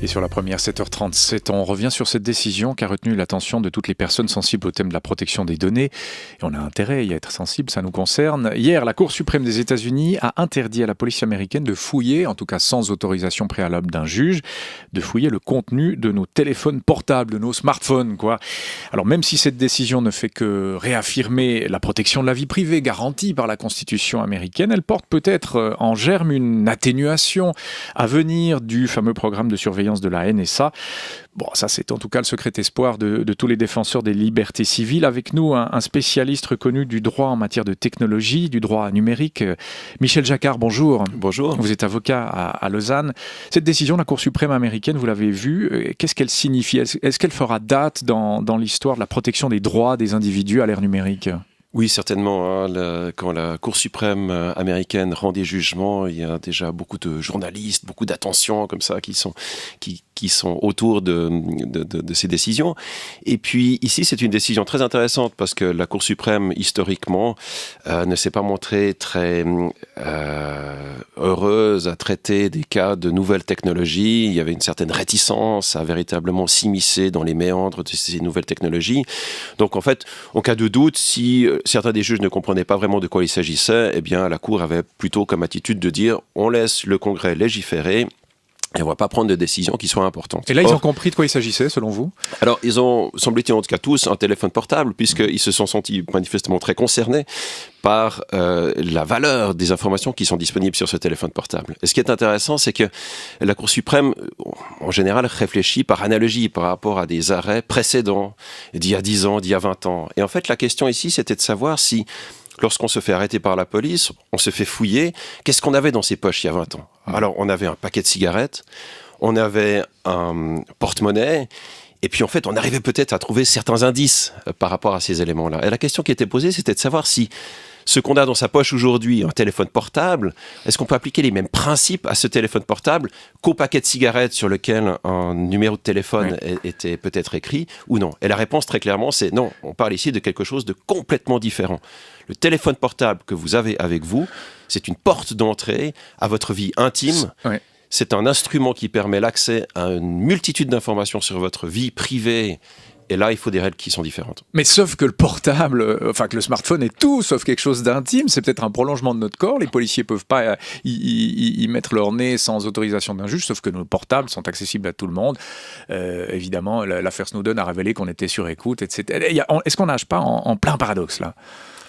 Et sur la première, 7h37, on revient sur cette décision qui a retenu l'attention de toutes les personnes sensibles au thème de la protection des données. Et on a intérêt à y être sensible, ça nous concerne. Hier, la Cour suprême des États-Unis a interdit à la police américaine de fouiller, en tout cas sans autorisation préalable d'un juge, de fouiller le contenu de nos téléphones portables, de nos smartphones, quoi. Alors même si cette décision ne fait que réaffirmer la protection de la vie privée garantie par la Constitution américaine, elle porte peut-être en germe une atténuation à venir du fameux programme de surveillance de la NSA. Bon, ça c'est en tout cas le secret espoir de tous les défenseurs des libertés civiles. Avec nous, un spécialiste reconnu du droit en matière de technologie, du droit numérique. Michel Jacquard, bonjour. Bonjour. Vous êtes avocat à Lausanne. Cette décision de la Cour suprême américaine, vous l'avez vue, qu'est-ce qu'elle signifie ? Est-ce qu'elle fera date dans l'histoire de la protection des droits des individus à l'ère numérique ? Oui, certainement. Quand la Cour suprême américaine rend des jugements, il y a déjà beaucoup de journalistes, beaucoup d'attention comme ça qui sont autour de ces décisions. Et puis ici, c'est une décision très intéressante parce que la Cour suprême, historiquement, ne s'est pas montrée très heureuse à traiter des cas de nouvelles technologies. Il y avait une certaine réticence à véritablement s'immiscer dans les méandres de ces nouvelles technologies. Donc en fait, en cas de doute, si certains des juges ne comprenaient pas vraiment de quoi il s'agissait, eh bien la Cour avait plutôt comme attitude de dire on laisse le Congrès légiférer et on ne va pas prendre de décisions qui soient importantes. Et là, ils ont compris de quoi il s'agissait, selon vous ? Alors, ils ont, semble-t-il en tout cas tous, un téléphone portable, puisqu'ils se sont sentis manifestement très concernés par la valeur des informations qui sont disponibles sur ce téléphone portable. Et ce qui est intéressant, c'est que la Cour suprême, en général, réfléchit par analogie par rapport à des arrêts précédents, d'il y a 10 ans, d'il y a 20 ans. Et en fait, la question ici, c'était de savoir si, lorsqu'on se fait arrêter par la police, on se fait fouiller, qu'est-ce qu'on avait dans ses poches il y a 20 ans ? Alors, on avait un paquet de cigarettes, on avait un porte-monnaie, et puis en fait, on arrivait peut-être à trouver certains indices par rapport à ces éléments-là. Et la question qui était posée, c'était de savoir si ce qu'on a dans sa poche aujourd'hui, un téléphone portable, est-ce qu'on peut appliquer les mêmes principes à ce téléphone portable qu'au paquet de cigarettes sur lequel un numéro de téléphone était peut-être écrit ou non ? Et la réponse très clairement, c'est non. On parle ici de quelque chose de complètement différent. Le téléphone portable que vous avez avec vous, c'est une porte d'entrée à votre vie intime. Ouais. C'est un instrument qui permet l'accès à une multitude d'informations sur votre vie privée. Et là, il faut des règles qui sont différentes. Mais sauf que le portable, que le smartphone est tout, sauf quelque chose d'intime, c'est peut-être un prolongement de notre corps. Les policiers peuvent pas y mettre leur nez sans autorisation d'un juge, sauf que nos portables sont accessibles à tout le monde. Évidemment, l'affaire Snowden a révélé qu'on était sur écoute, etc. Est-ce qu'on nage pas en plein paradoxe, là ?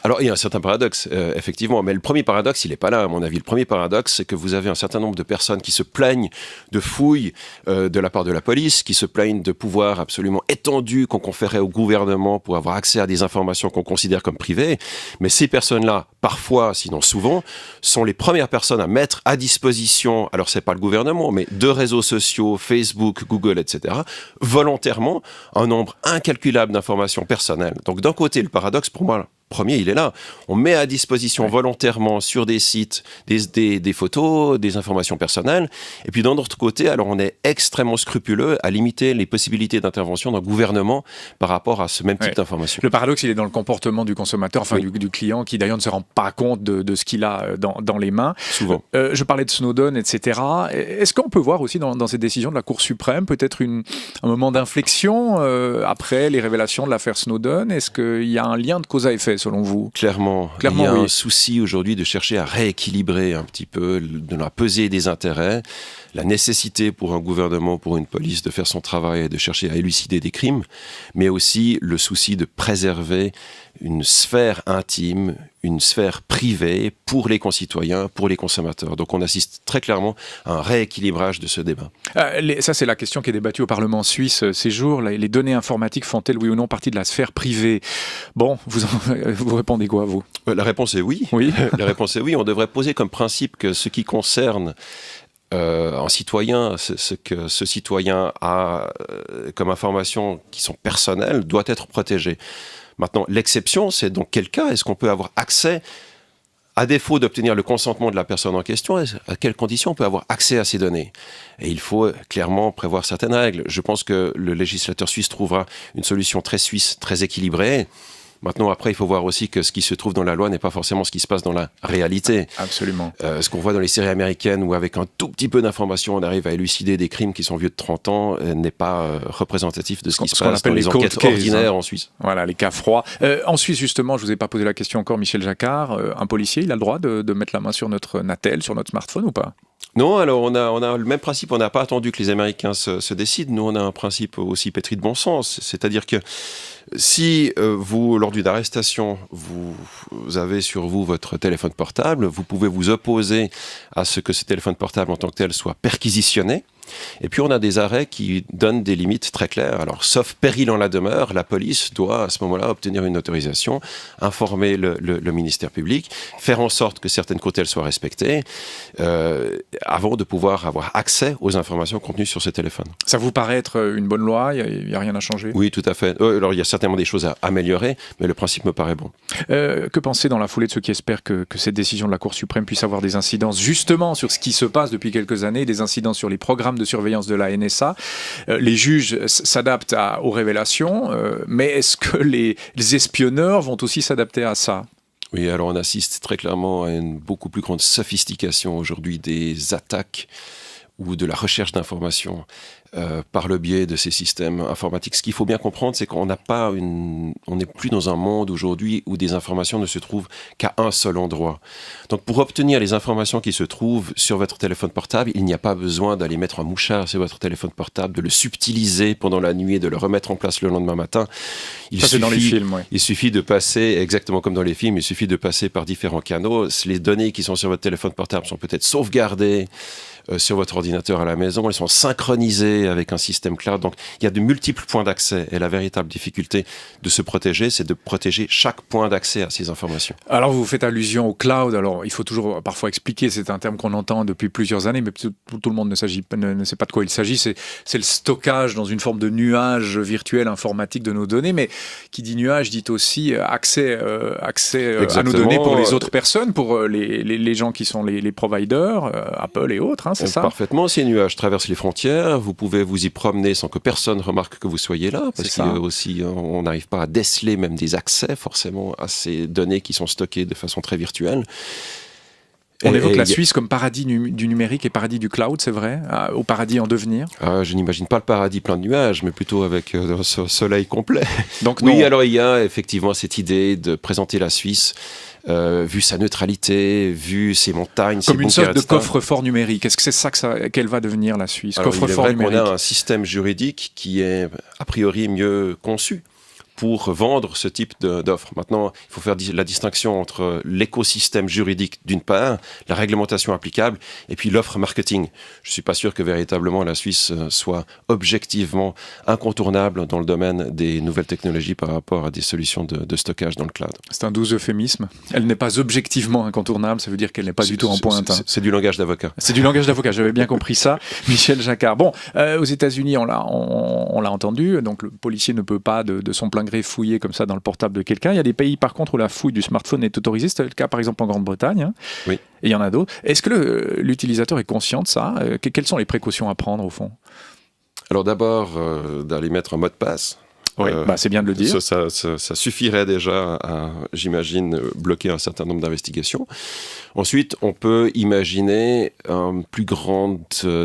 Alors, il y a un certain paradoxe, effectivement, mais le premier paradoxe, il n'est pas là, à mon avis. Le premier paradoxe, c'est que vous avez un certain nombre de personnes qui se plaignent de fouilles de la part de la police, qui se plaignent de pouvoirs absolument étendus qu'on conférait au gouvernement pour avoir accès à des informations qu'on considère comme privées. Mais ces personnes-là, parfois, sinon souvent, sont les premières personnes à mettre à disposition, alors c'est pas le gouvernement, mais de réseaux sociaux, Facebook, Google, etc., volontairement, un nombre incalculable d'informations personnelles. Donc d'un côté, le paradoxe, pour moi, premier, il est là. On met à disposition volontairement sur des sites des photos, des informations personnelles. Et puis d'un autre côté, alors on est extrêmement scrupuleux à limiter les possibilités d'intervention d'un gouvernement par rapport à ce même type d'informations. Le paradoxe, il est dans le comportement du consommateur, du client, qui d'ailleurs ne se rend pas compte de ce qu'il a dans les mains. Souvent. Je parlais de Snowden, etc. Est-ce qu'on peut voir aussi dans ces décisions de la Cour suprême peut-être un moment d'inflexion après les révélations de l'affaire Snowden ? Est-ce qu'il y a un lien de cause à effet selon vous ? Clairement, il y a un souci aujourd'hui de chercher à rééquilibrer un petit peu de la pesée des intérêts, la nécessité pour un gouvernement, pour une police de faire son travail et de chercher à élucider des crimes, mais aussi le souci de préserver une sphère intime, une sphère privée pour les concitoyens, pour les consommateurs. Donc on assiste très clairement à un rééquilibrage de ce débat. Ça, c'est la question qui est débattue au Parlement suisse ces jours. Les données informatiques font-elles, oui ou non, partie de la sphère privée ? Bon, vous répondez quoi, vous ? La réponse est oui. La réponse est oui. On devrait poser comme principe que ce qui concerne un citoyen, ce que ce citoyen a comme informations qui sont personnelles, doit être protégé. Maintenant, l'exception, c'est dans quel cas est-ce qu'on peut avoir accès, à défaut d'obtenir le consentement de la personne en question, à quelles conditions on peut avoir accès à ces données ? Et il faut clairement prévoir certaines règles. Je pense que le législateur suisse trouvera une solution très suisse, très équilibrée. Maintenant, après, il faut voir aussi que ce qui se trouve dans la loi n'est pas forcément ce qui se passe dans la réalité. Absolument. Ce qu'on voit dans les séries américaines où avec un tout petit peu d'informations, on arrive à élucider des crimes qui sont vieux de 30 ans, n'est pas représentatif de ce qui se passe dans les enquêtes ordinaires en Suisse. Voilà, les cas froids. En Suisse, justement, je ne vous ai pas posé la question encore, Michel Jacquard, un policier, il a le droit de mettre la main sur notre Natel, sur notre smartphone ou pas ? Non, alors on a le même principe, on n'a pas attendu que les Américains se décident, nous on a un principe aussi pétri de bon sens, c'est-à-dire que si vous, lors d'une arrestation, vous avez sur vous votre téléphone portable, vous pouvez vous opposer à ce que ce téléphone portable en tant que tel soit perquisitionné. Et puis on a des arrêts qui donnent des limites très claires. Alors, sauf péril en la demeure, la police doit à ce moment-là obtenir une autorisation, informer le ministère public, faire en sorte que certaines cautèles soient respectées, avant de pouvoir avoir accès aux informations contenues sur ce téléphone. Ça vous paraît être une bonne loi ? Il n'y a rien à changer ? Oui, tout à fait. Alors, il y a certainement des choses à améliorer, mais le principe me paraît bon. Que penser dans la foulée de ceux qui espèrent que cette décision de la Cour suprême puisse avoir des incidences justement sur ce qui se passe depuis quelques années, des incidences sur les programmes de surveillance de la NSA. Les juges s'adaptent aux révélations, mais est-ce que les espionneurs vont aussi s'adapter à ça ? Oui, alors on assiste très clairement à une beaucoup plus grande sophistication aujourd'hui des attaques ou de la recherche d'informations par le biais de ces systèmes informatiques. Ce qu'il faut bien comprendre, c'est qu'on n'est plus dans un monde aujourd'hui où des informations ne se trouvent qu'à un seul endroit. Donc pour obtenir les informations qui se trouvent sur votre téléphone portable, il n'y a pas besoin d'aller mettre un mouchard sur votre téléphone portable, de le subtiliser pendant la nuit et de le remettre en place le lendemain matin. C'est dans les films, oui. Il suffit de passer, exactement comme dans les films, il suffit de passer par différents canaux. Les données qui sont sur votre téléphone portable sont peut-être sauvegardées sur votre ordinateur à la maison, elles sont synchronisées avec un système cloud, donc il y a de multiples points d'accès et la véritable difficulté de se protéger, c'est de protéger chaque point d'accès à ces informations. Alors vous faites allusion au cloud, alors il faut toujours parfois expliquer, c'est un terme qu'on entend depuis plusieurs années, mais tout le monde ne sait pas de quoi il s'agit, c'est le stockage dans une forme de nuage virtuel informatique de nos données, mais qui dit nuage dit aussi accès à nos données pour les autres personnes, pour les gens qui sont les providers, Apple et autres, c'est ça ? Parfaitement, ces nuages traversent les frontières, vous pouvez vous y promener sans que personne remarque que vous soyez là, parce qu'on n'arrive pas à déceler même des accès forcément à ces données qui sont stockées de façon très virtuelle. On évoque la Suisse comme paradis du numérique et paradis du cloud, c'est vrai ? Au paradis en devenir ? Je n'imagine pas le paradis plein de nuages, mais plutôt avec un soleil complet. Donc, oui, alors il y a effectivement cette idée de présenter la Suisse, vu sa neutralité, vu ses montagnes, comme une sorte de coffre-fort numérique. Est-ce que c'est ça qu'elle va devenir, la Suisse ? Coffre-fort numérique. Il est vrai qu'on a un système juridique qui est a priori mieux conçu pour vendre ce type d'offres. Maintenant, il faut faire la distinction entre l'écosystème juridique d'une part, la réglementation applicable, et puis l'offre marketing. Je ne suis pas sûr que véritablement la Suisse soit objectivement incontournable dans le domaine des nouvelles technologies par rapport à des solutions de stockage dans le cloud. C'est un doux euphémisme. Elle n'est pas objectivement incontournable, ça veut dire qu'elle n'est pas du tout en pointe. C'est du langage d'avocat. C'est du langage d'avocat, j'avais bien compris ça. Michel Jacquard. Bon, aux États-Unis, on l'a entendu, donc le policier ne peut pas de son plein gré fouiller comme ça dans le portable de quelqu'un. Il y a des pays par contre où la fouille du smartphone est autorisée, c'est le cas par exemple en Grande-Bretagne, Oui. Et il y en a d'autres. Est-ce que l'utilisateur est conscient de ça ? Quelles sont les précautions à prendre au fond ? Alors d'abord, d'aller mettre un mot de passe. Oui, c'est bien de le dire. Ça suffirait déjà à, j'imagine, bloquer un certain nombre d'investigations. Ensuite, on peut imaginer une plus grande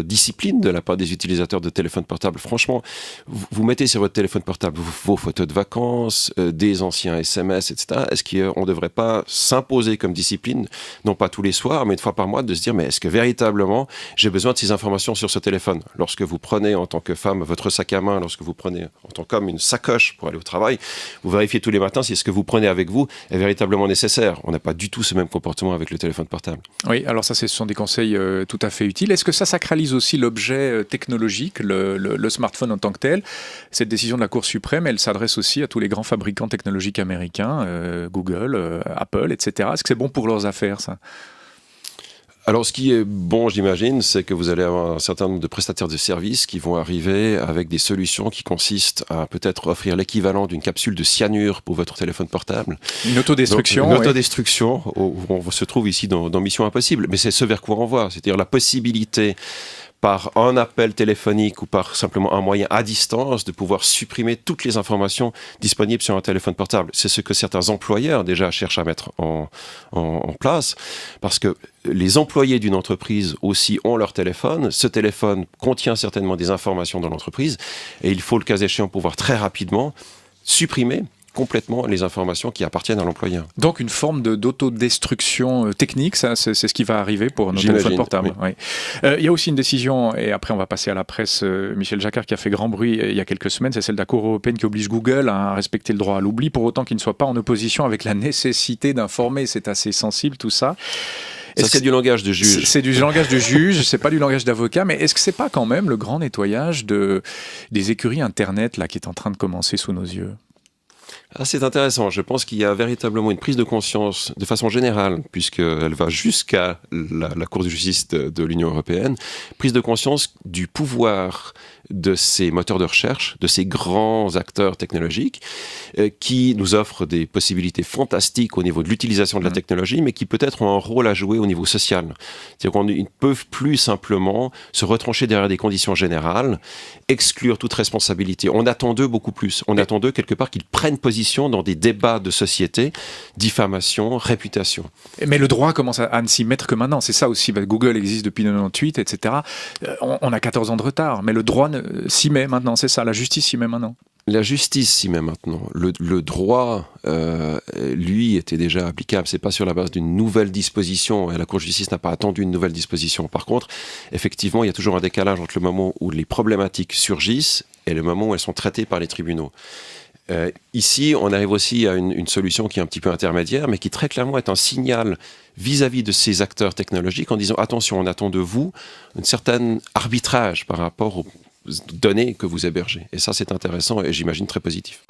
discipline de la part des utilisateurs de téléphones portables. Franchement, vous mettez sur votre téléphone portable vos photos de vacances, des anciens SMS, etc. Est-ce qu'on ne devrait pas s'imposer comme discipline, non pas tous les soirs, mais une fois par mois, de se dire, mais est-ce que véritablement j'ai besoin de ces informations sur ce téléphone ? Lorsque vous prenez en tant que femme votre sac à main, lorsque vous prenez en tant qu'homme une sacoche pour aller au travail, vous vérifiez tous les matins si ce que vous prenez avec vous est véritablement nécessaire. On n'a pas du tout ce même comportement avec le téléphone portable. Oui, alors ça, ce sont des conseils tout à fait utiles. Est-ce que ça sacralise aussi l'objet technologique, le smartphone en tant que tel ? Cette décision de la Cour suprême, elle s'adresse aussi à tous les grands fabricants technologiques américains, Google, Apple, etc. Est-ce que c'est bon pour leurs affaires, ça ? Alors, ce qui est bon, j'imagine, c'est que vous allez avoir un certain nombre de prestataires de services qui vont arriver avec des solutions qui consistent à peut-être offrir l'équivalent d'une capsule de cyanure pour votre téléphone portable. Une autodestruction. Donc, une autodestruction, où on se trouve ici dans Mission Impossible. Mais c'est ce vers quoi on va, c'est-à-dire la possibilité par un appel téléphonique ou par simplement un moyen à distance, de pouvoir supprimer toutes les informations disponibles sur un téléphone portable. C'est ce que certains employeurs déjà cherchent à mettre en place, parce que les employés d'une entreprise aussi ont leur téléphone. Ce téléphone contient certainement des informations dans l'entreprise et il faut, le cas échéant, pouvoir très rapidement supprimer complètement les informations qui appartiennent à l'employeur. Donc une forme d'autodestruction technique, ça, c'est ce qui va arriver pour nos téléphones portables. Oui. Il y a aussi une décision, et après on va passer à la presse, Michel Jacquard, qui a fait grand bruit il y a quelques semaines, c'est celle de la Cour européenne qui oblige Google à respecter le droit à l'oubli, pour autant qu'il ne soit pas en opposition avec la nécessité d'informer. C'est assez sensible tout ça. Ça, c'est du langage de juge. C'est du langage de juge, c'est pas du langage d'avocat, mais est-ce que c'est pas quand même le grand nettoyage des écuries Internet là, qui est en train de commencer sous nos yeux ? Ah, c'est intéressant. Je pense qu'il y a véritablement une prise de conscience de façon générale, puisqu'elle va jusqu'à la Cour de justice de l'Union européenne, prise de conscience du pouvoir de ces moteurs de recherche, de ces grands acteurs technologiques, qui nous offrent des possibilités fantastiques au niveau de l'utilisation de la technologie, mais qui peut-être ont un rôle à jouer au niveau social. C'est-à-dire qu'ils ne peuvent plus simplement se retrancher derrière des conditions générales, exclure toute responsabilité. On attend d'eux beaucoup plus. On attend d'eux quelque part qu'ils prennent position dans des débats de société, diffamation, réputation. Mais le droit commence à ne s'y mettre que maintenant. C'est ça aussi. Google existe depuis 1998, etc. On a 14 ans de retard, mais le droit s'y met maintenant. C'est ça, la justice s'y met maintenant. La justice s'y met maintenant. Le droit, lui, était déjà applicable. C'est pas sur la base d'une nouvelle disposition. Et la Cour de justice n'a pas attendu une nouvelle disposition. Par contre, effectivement, il y a toujours un décalage entre le moment où les problématiques surgissent et le moment où elles sont traitées par les tribunaux. Ici, on arrive aussi à une solution qui est un petit peu intermédiaire, mais qui très clairement est un signal vis-à-vis de ces acteurs technologiques en disant attention, on attend de vous un certain arbitrage par rapport aux données que vous hébergez. Et ça, c'est intéressant et j'imagine très positif.